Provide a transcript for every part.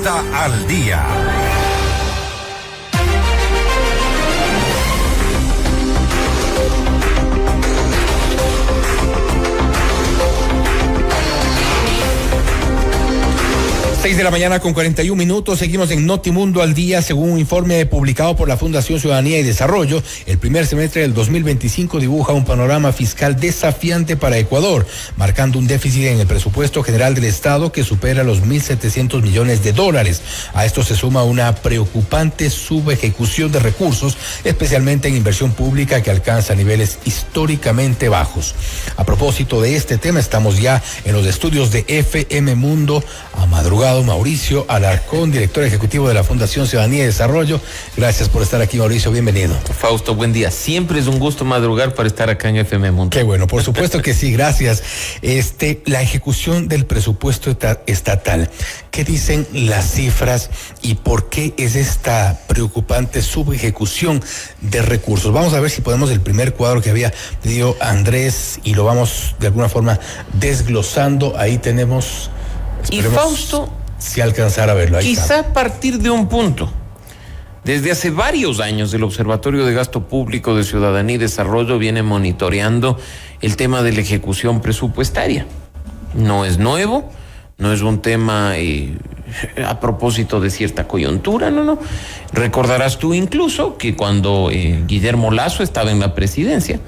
Encuesta al Día. 6:41 a.m. Seguimos en Notimundo al Día. Según un informe publicado por la Fundación Ciudadanía y Desarrollo, el primer semestre del 2025 dibuja un panorama fiscal desafiante para Ecuador, marcando un déficit en el presupuesto general del Estado que supera los 1.700 millones de dólares. A esto se suma una preocupante subejecución de recursos, especialmente en inversión pública, que alcanza niveles históricamente bajos. A propósito de este tema, estamos ya en los estudios de FM Mundo a madrugada. Mauricio Alarcón, director ejecutivo de la Fundación Ciudadanía y Desarrollo. Gracias por estar aquí, Mauricio, bienvenido. Fausto, buen día. Siempre es un gusto madrugar para estar acá en FM Mundo. Qué bueno, por supuesto que sí, gracias. La ejecución del presupuesto estatal, ¿qué dicen las cifras y por qué es esta preocupante subejecución de recursos? Vamos a ver si podemos el primer cuadro que había pedido Andrés y lo vamos de alguna forma desglosando. Ahí tenemos. Y Fausto, si alcanzar a verlo. Ahí quizá está. A partir de un punto. Desde hace varios años el Observatorio de Gasto Público de Ciudadanía y Desarrollo viene monitoreando el tema de la ejecución presupuestaria. No es nuevo, no es un tema a propósito de cierta coyuntura, no. Recordarás tú incluso que cuando Guillermo Lasso estaba en la presidencia,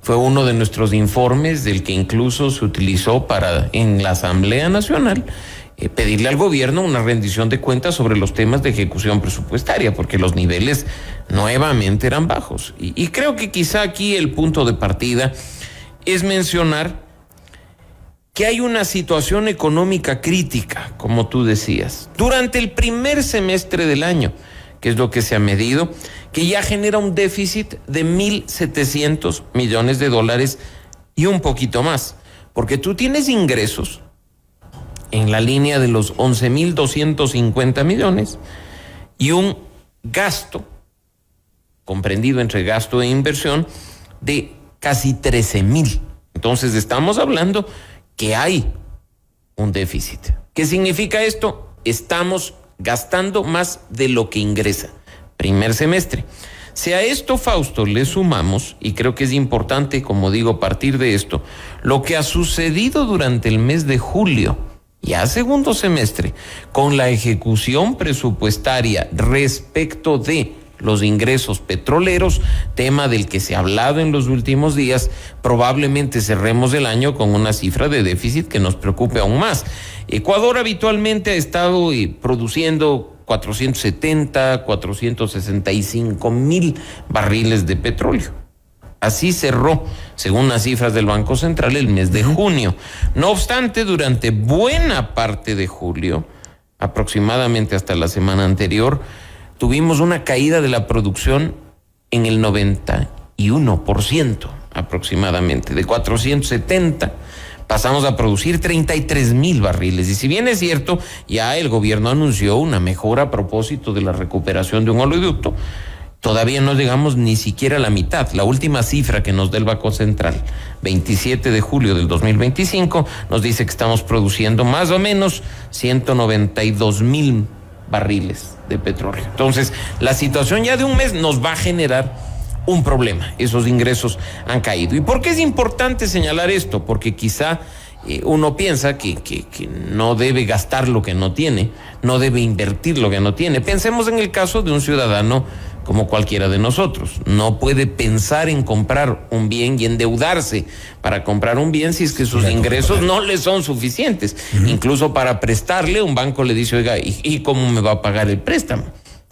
fue uno de nuestros informes del que incluso se utilizó para, en la Asamblea Nacional, pedirle al gobierno una rendición de cuentas sobre los temas de ejecución presupuestaria, porque los niveles nuevamente eran bajos. Y creo que quizá aquí el punto de partida es mencionar que hay una situación económica crítica, como tú decías, durante el primer semestre del año, que es lo que se ha medido, que ya genera un déficit de 1.700 millones de dólares y un poquito más, porque tú tienes ingresos en la línea de los 11.250 millones y un gasto, comprendido entre gasto e inversión, de casi 13.000. Entonces estamos hablando que hay un déficit. ¿Qué significa esto? Estamos gastando más de lo que ingresa. Primer semestre. Si a esto, Fausto, le sumamos, y creo que es importante, como digo, partir de esto, lo que ha sucedido durante el mes de julio, ya segundo semestre, con la ejecución presupuestaria respecto de los ingresos petroleros, tema del que se ha hablado en los últimos días, probablemente cerremos el año con una cifra de déficit que nos preocupe aún más. Ecuador habitualmente ha estado produciendo 470, 465 mil barriles de petróleo. Así cerró, según las cifras del Banco Central, el mes de junio. No obstante, durante buena parte de julio, aproximadamente hasta la semana anterior, tuvimos una caída de la producción en el 91% aproximadamente. De 470 pasamos a producir 33,000 barriles. Y si bien es cierto, ya el gobierno anunció una mejora a propósito de la recuperación de un oleoducto, todavía no llegamos ni siquiera a la mitad. La última cifra que nos da el Banco Central, 27 de julio del 2025, nos dice que estamos produciendo más o menos 192,000 barriles de petróleo. Entonces, la situación ya de un mes nos va a generar un problema. Esos ingresos han caído. ¿Y por qué es importante señalar esto? Porque quizá uno piensa que no debe gastar lo que no tiene, no debe invertir lo que no tiene. Pensemos en el caso de un ciudadano como cualquiera de nosotros. No puede pensar en comprar un bien y endeudarse para comprar un bien si es que sus ingresos no le son suficientes. Incluso para prestarle, un banco le dice, oiga, ¿y cómo me va a pagar el préstamo?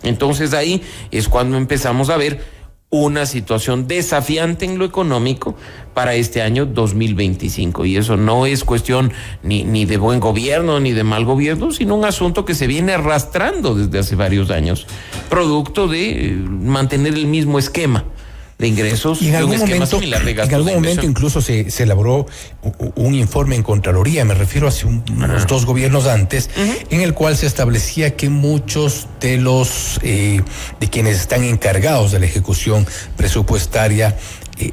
Entonces ahí es cuando empezamos a ver una situación desafiante en lo económico para este año 2025. Y eso no es cuestión ni de buen gobierno ni de mal gobierno, sino un asunto que se viene arrastrando desde hace varios años, producto de mantener el mismo esquema de ingresos y en algún momento, similar de gastos. En algún momento incluso se elaboró un informe en Contraloría, me refiero hace unos dos gobiernos antes, en el cual se establecía que muchos de los de quienes están encargados de la ejecución presupuestaria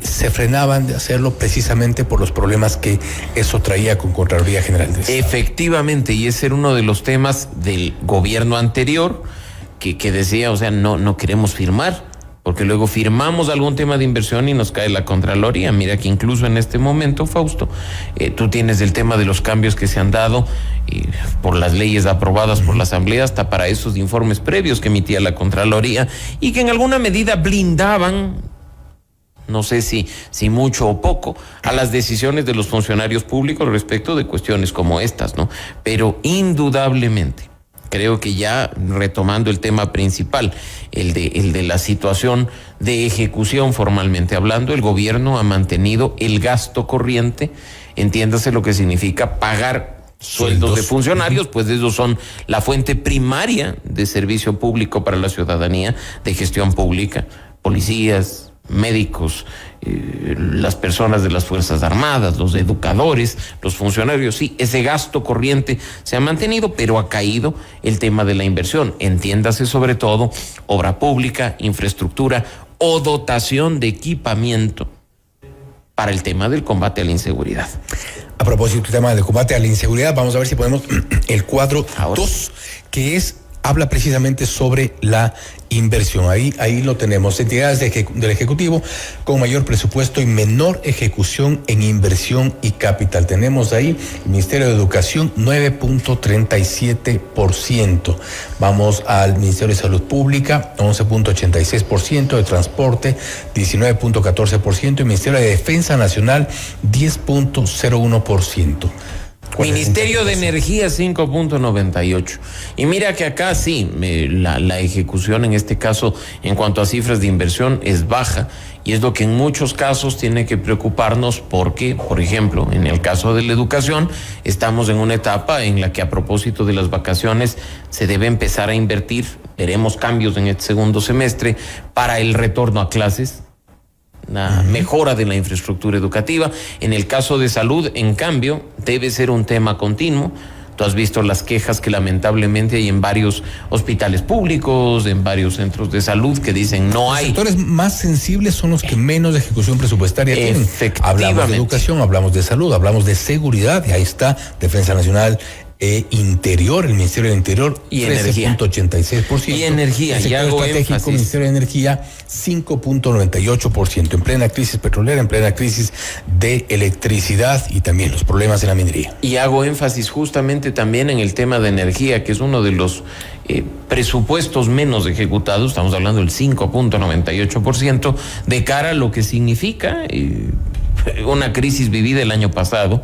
se frenaban de hacerlo precisamente por los problemas que eso traía con Contraloría General del Estado. Efectivamente, y ese era uno de los temas del gobierno anterior que decía, o sea, no queremos firmar, porque luego firmamos algún tema de inversión y nos cae la Contraloría. Mira que incluso en este momento, Fausto, tú tienes el tema de los cambios que se han dado por las leyes aprobadas por la Asamblea, hasta para esos informes previos que emitía la Contraloría y que en alguna medida blindaban, no sé si mucho o poco, a las decisiones de los funcionarios públicos respecto de cuestiones como estas, ¿no? Pero indudablemente, creo que ya retomando el tema principal, el de la situación de ejecución formalmente hablando, el gobierno ha mantenido el gasto corriente, entiéndase lo que significa pagar sueldos de funcionarios, pues esos son la fuente primaria de servicio público para la ciudadanía, de gestión pública, policías, médicos, las personas de las Fuerzas Armadas, los educadores, los funcionarios. Sí, ese gasto corriente se ha mantenido, pero ha caído el tema de la inversión. Entiéndase sobre todo obra pública, infraestructura o dotación de equipamiento para el tema del combate a la inseguridad. A propósito del tema del combate a la inseguridad, vamos a ver si podemos el cuadro 2, que habla precisamente sobre la inversión. Ahí lo tenemos. Entidades del Ejecutivo con mayor presupuesto y menor ejecución en inversión y capital. Tenemos ahí el Ministerio de Educación, 9.37%. Vamos al Ministerio de Salud Pública, 11.86%. De Transporte, 19.14%. Y Ministerio de Defensa Nacional, 10.01%. Ministerio de Energía 5.98. Y mira que acá sí, la ejecución en este caso en cuanto a cifras de inversión es baja, y es lo que en muchos casos tiene que preocuparnos porque, por ejemplo, en el caso de la educación, estamos en una etapa en la que a propósito de las vacaciones se debe empezar a invertir, veremos cambios en este segundo semestre para el retorno a clases, la mejora de la infraestructura educativa. En el caso de salud, en cambio, debe ser un tema continuo. Tú has visto las quejas que lamentablemente hay en varios hospitales públicos, en varios centros de salud, que dicen no hay. Los sectores más sensibles son los que menos ejecución presupuestaria tienen. Efectivamente. Hablamos de educación, hablamos de salud, hablamos de seguridad, y ahí está Defensa Nacional, Interior, el Ministerio del Interior, y 13.86%. Y energía, el sector estratégico, Ministerio de Energía, 5.98%, en plena crisis petrolera, en plena crisis de electricidad y también los problemas en la minería. Y hago énfasis justamente también en el tema de energía, que es uno de los presupuestos menos ejecutados. Estamos hablando del 5.98%, de cara a lo que significa una crisis vivida el año pasado,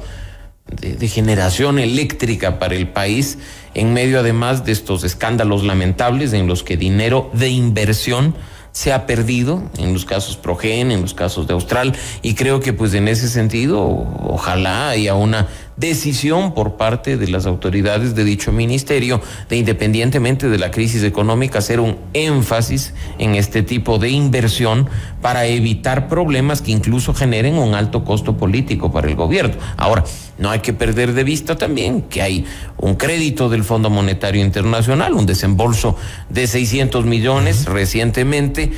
de generación eléctrica para el país, en medio además de estos escándalos lamentables en los que dinero de inversión se ha perdido, en los casos Progen, en los casos de Austral, y creo que pues en ese sentido ojalá haya una decisión por parte de las autoridades de dicho ministerio de, independientemente de la crisis económica, hacer un énfasis en este tipo de inversión para evitar problemas que incluso generen un alto costo político para el gobierno. Ahora, no hay que perder de vista también que hay un crédito del Fondo Monetario Internacional, un desembolso de 600 millones recientemente,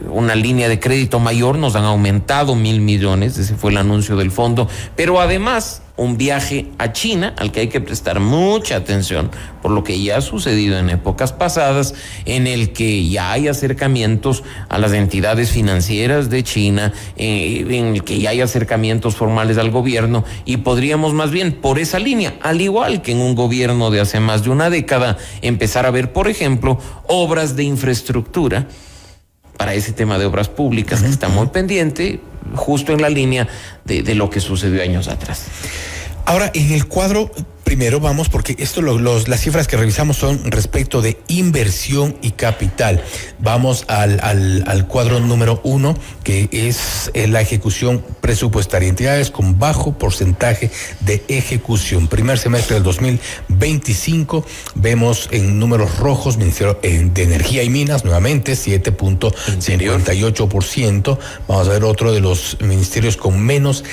una línea de crédito mayor, nos han aumentado 1.000 millones, ese fue el anuncio del fondo, pero además un viaje a China al que hay que prestar mucha atención por lo que ya ha sucedido en épocas pasadas, en el que ya hay acercamientos a las entidades financieras de China, en el que ya hay acercamientos formales al gobierno, y podríamos más bien por esa línea, al igual que en un gobierno de hace más de una década, empezar a ver, por ejemplo, obras de infraestructura para ese tema de obras públicas que está muy pendiente, justo en la línea de lo que sucedió años atrás. Ahora, en el cuadro primero vamos, porque las cifras que revisamos son respecto de inversión y capital. Vamos al cuadro número 1, que es la ejecución presupuestaria. Entidades con bajo porcentaje de ejecución. Primer semestre del 2025, vemos en números rojos, Ministerio de Energía y Minas, nuevamente, 7.58%. Vamos a ver otro de los ministerios con menos,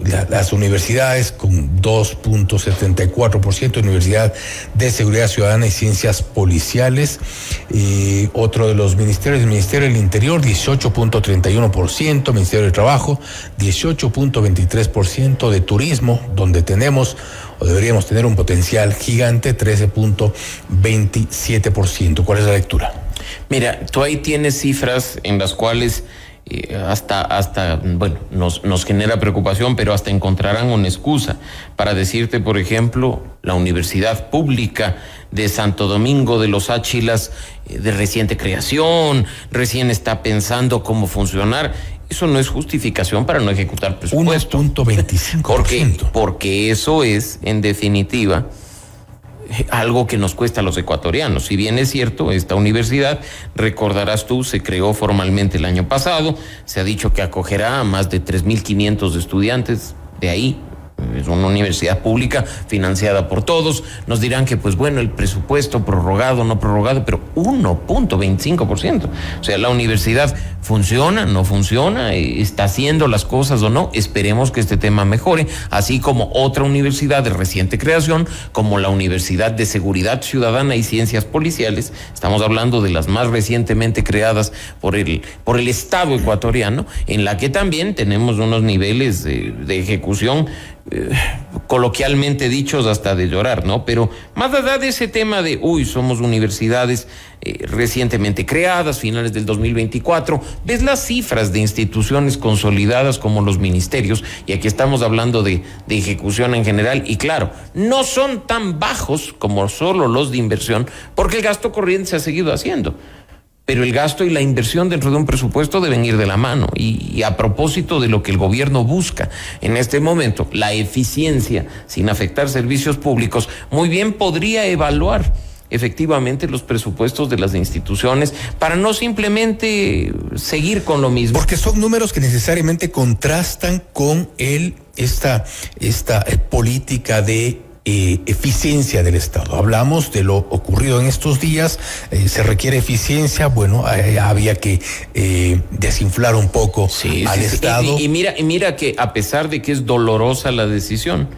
las universidades con 2.74%. 4%, Universidad de Seguridad Ciudadana y Ciencias Policiales. Otro de los ministerios, el Ministerio del Interior, 18.31%, Ministerio de Trabajo, 18.23%, de Turismo, donde tenemos o deberíamos tener un potencial gigante, 13.27%. ¿Cuál es la lectura? Mira, tú ahí tienes cifras en las cuales bueno, nos genera preocupación, pero hasta encontrarán una excusa para decirte, por ejemplo, la Universidad Pública de Santo Domingo de los Áchilas, de reciente creación, recién está pensando cómo funcionar. Eso no es justificación para no ejecutar presupuesto. 1.25%. Porque eso es, en definitiva, algo que nos cuesta a los ecuatorianos. Si bien es cierto, esta universidad, recordarás tú, se creó formalmente el año pasado, se ha dicho que acogerá a más de 3.500 estudiantes de ahí. Es una universidad pública financiada por todos. Nos dirán que, pues bueno, el presupuesto prorrogado, no prorrogado, pero 1.25%. O sea, la universidad funciona, no funciona, está haciendo las cosas o no. Esperemos que este tema mejore, así como otra universidad de reciente creación, como la Universidad de Seguridad Ciudadana y Ciencias Policiales. Estamos hablando de las más recientemente creadas por el Estado ecuatoriano, en la que también tenemos unos niveles de ejecución coloquialmente dichos hasta de llorar, ¿no? Pero más allá de ese tema de, somos universidades recientemente creadas, finales del 2024, ves las cifras de instituciones consolidadas como los ministerios, y aquí estamos hablando de ejecución en general, y claro, no son tan bajos como solo los de inversión, porque el gasto corriente se ha seguido haciendo. Pero el gasto y la inversión dentro de un presupuesto deben ir de la mano. Y a propósito de lo que el gobierno busca en este momento, la eficiencia sin afectar servicios públicos, muy bien podría evaluar efectivamente los presupuestos de las instituciones para no simplemente seguir con lo mismo. Porque son números que necesariamente contrastan con esta política de eficiencia del Estado. Hablamos de lo ocurrido en estos días, se requiere eficiencia, bueno, había que desinflar un poco al Estado. Y mira que a pesar de que es dolorosa la decisión,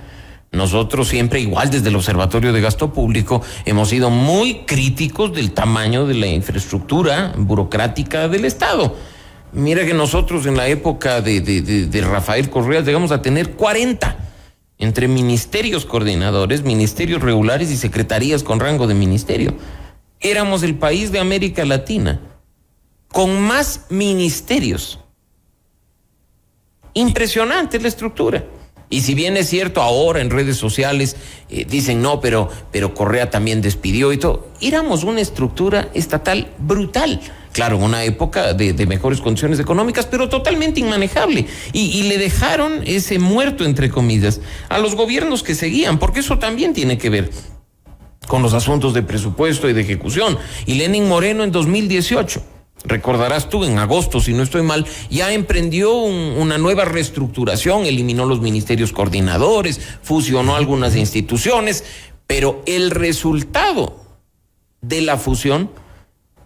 nosotros siempre, igual desde el Observatorio de Gasto Público, hemos sido muy críticos del tamaño de la infraestructura burocrática del Estado. Mira que nosotros en la época de Rafael Correa llegamos a tener 40 entre ministerios coordinadores, ministerios regulares y secretarías con rango de ministerio. Éramos el país de América Latina con más ministerios. Impresionante la estructura. Y si bien es cierto, ahora en redes sociales dicen no, pero Correa también despidió y todo, éramos una estructura estatal brutal. Claro, en una época de mejores condiciones económicas, pero totalmente inmanejable. Y le dejaron ese muerto, entre comillas, a los gobiernos que seguían, porque eso también tiene que ver con los asuntos de presupuesto y de ejecución. Y Lenín Moreno en 2018, recordarás tú, en agosto, si no estoy mal, ya emprendió una nueva reestructuración, eliminó los ministerios coordinadores, fusionó algunas instituciones, pero el resultado de la fusión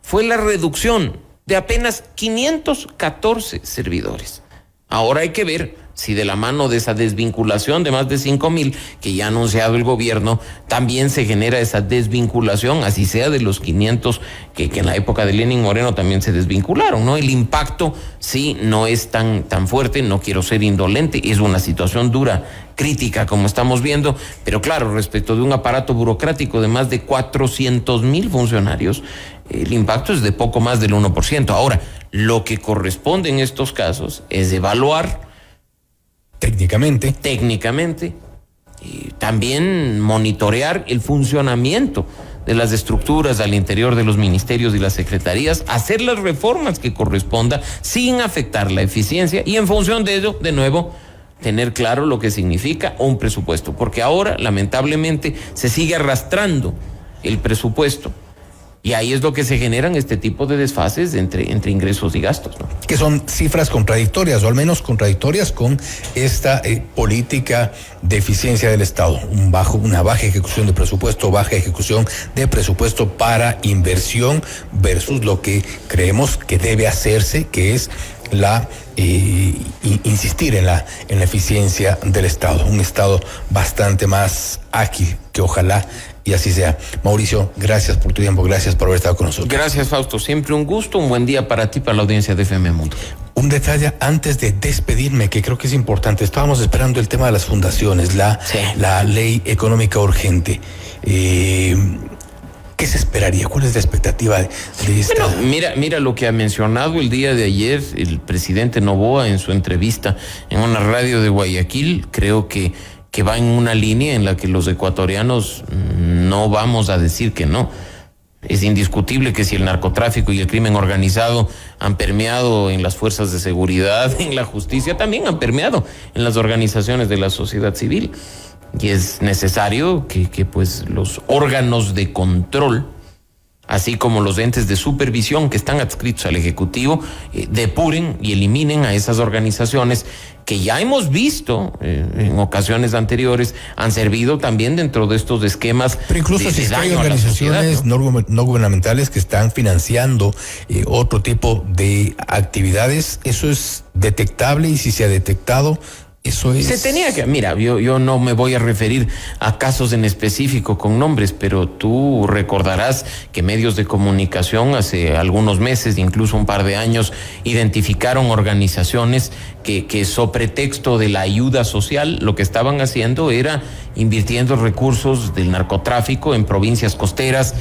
fue la reducción de apenas 514 servidores. Ahora hay que ver si de la mano de esa desvinculación de más de 5,000 que ya ha anunciado el gobierno, también se genera esa desvinculación, así sea de los 500 que en la época de Lenín Moreno también se desvincularon, ¿no? El impacto sí no es tan fuerte, no quiero ser indolente, es una situación dura, crítica como estamos viendo, pero claro, respecto de un aparato burocrático de más de 400,000 funcionarios, el impacto es de poco más del 1%. Ahora, lo que corresponde en estos casos es evaluar técnicamente, y también monitorear el funcionamiento de las estructuras al interior de los ministerios y las secretarías, hacer las reformas que corresponda sin afectar la eficiencia y en función de ello, de nuevo, tener claro lo que significa un presupuesto, porque ahora lamentablemente se sigue arrastrando el presupuesto. Y ahí es lo que se generan este tipo de desfases entre ingresos y gastos, ¿no? Que son cifras contradictorias, o al menos contradictorias con esta política de eficiencia del Estado. Una baja ejecución de presupuesto, baja ejecución de presupuesto para inversión versus lo que creemos que debe hacerse, que es insistir en la eficiencia del Estado, un Estado bastante más ágil, que ojalá y así sea. Mauricio, gracias por tu tiempo, gracias por haber estado con nosotros. Gracias, Fausto, siempre un gusto, un buen día para ti, para la audiencia de FM Mundo. Un detalle antes de despedirme que creo que es importante. Estábamos esperando el tema de las fundaciones, la ley económica urgente. ¿Qué se esperaría? ¿Cuál es la expectativa de esta? Bueno, mira lo que ha mencionado el día de ayer el presidente Noboa en su entrevista en una radio de Guayaquil. Creo que va en una línea en la que los ecuatorianos no vamos a decir que no. Es indiscutible que si el narcotráfico y el crimen organizado han permeado en las fuerzas de seguridad, en la justicia, también han permeado en las organizaciones de la sociedad civil. Y es necesario que pues los órganos de control, así como los entes de supervisión que están adscritos al Ejecutivo, depuren y eliminen a esas organizaciones que ya hemos visto en ocasiones anteriores han servido también dentro de estos esquemas. Pero incluso si hay organizaciones no gubernamentales que están financiando otro tipo de actividades, eso es detectable, y si se ha detectado, eso es... Se tenía que... Mira, yo no me voy a referir a casos en específico con nombres, pero tú recordarás que medios de comunicación hace algunos meses, incluso un par de años, identificaron organizaciones que sobre pretexto de la ayuda social, lo que estaban haciendo era invirtiendo recursos del narcotráfico en provincias costeras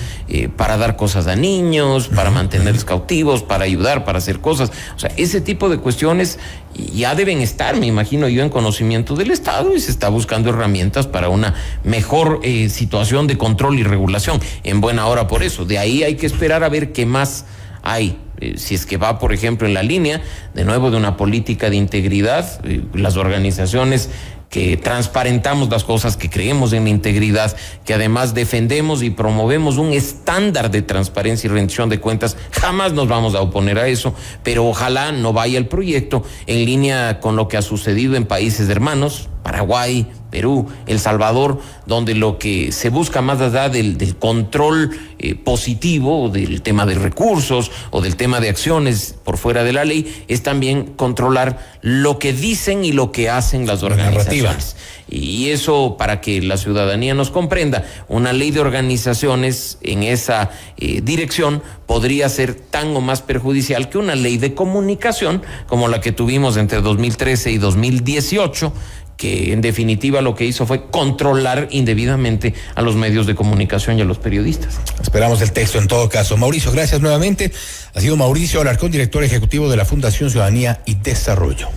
para dar cosas a niños, para mantenerlos cautivos, para ayudar, para hacer cosas. O sea, ese tipo de cuestiones ya deben estar, me imagino yo, en conocimiento del Estado, y se está buscando herramientas para una mejor situación de control y regulación. En buena hora por eso. De ahí hay que esperar a ver qué más hay. Si es que va, por ejemplo, en la línea, de nuevo, de una política de integridad, las organizaciones que transparentamos las cosas, que creemos en la integridad, que además defendemos y promovemos un estándar de transparencia y rendición de cuentas, jamás nos vamos a oponer a eso, pero ojalá no vaya el proyecto en línea con lo que ha sucedido en países hermanos, Paraguay, Perú, El Salvador, donde lo que se busca más allá del control positivo del tema de recursos o del tema de acciones por fuera de la ley, es también controlar lo que dicen y lo que hacen las organizaciones. Y eso, para que la ciudadanía nos comprenda, una ley de organizaciones en esa dirección podría ser tan o más perjudicial que una ley de comunicación como la que tuvimos entre 2013 y 2018, que en definitiva lo que hizo fue controlar indebidamente a los medios de comunicación y a los periodistas. Esperamos el texto en todo caso. Mauricio, gracias nuevamente. Ha sido Mauricio Alarcón, director ejecutivo de la Fundación Ciudadanía y Desarrollo.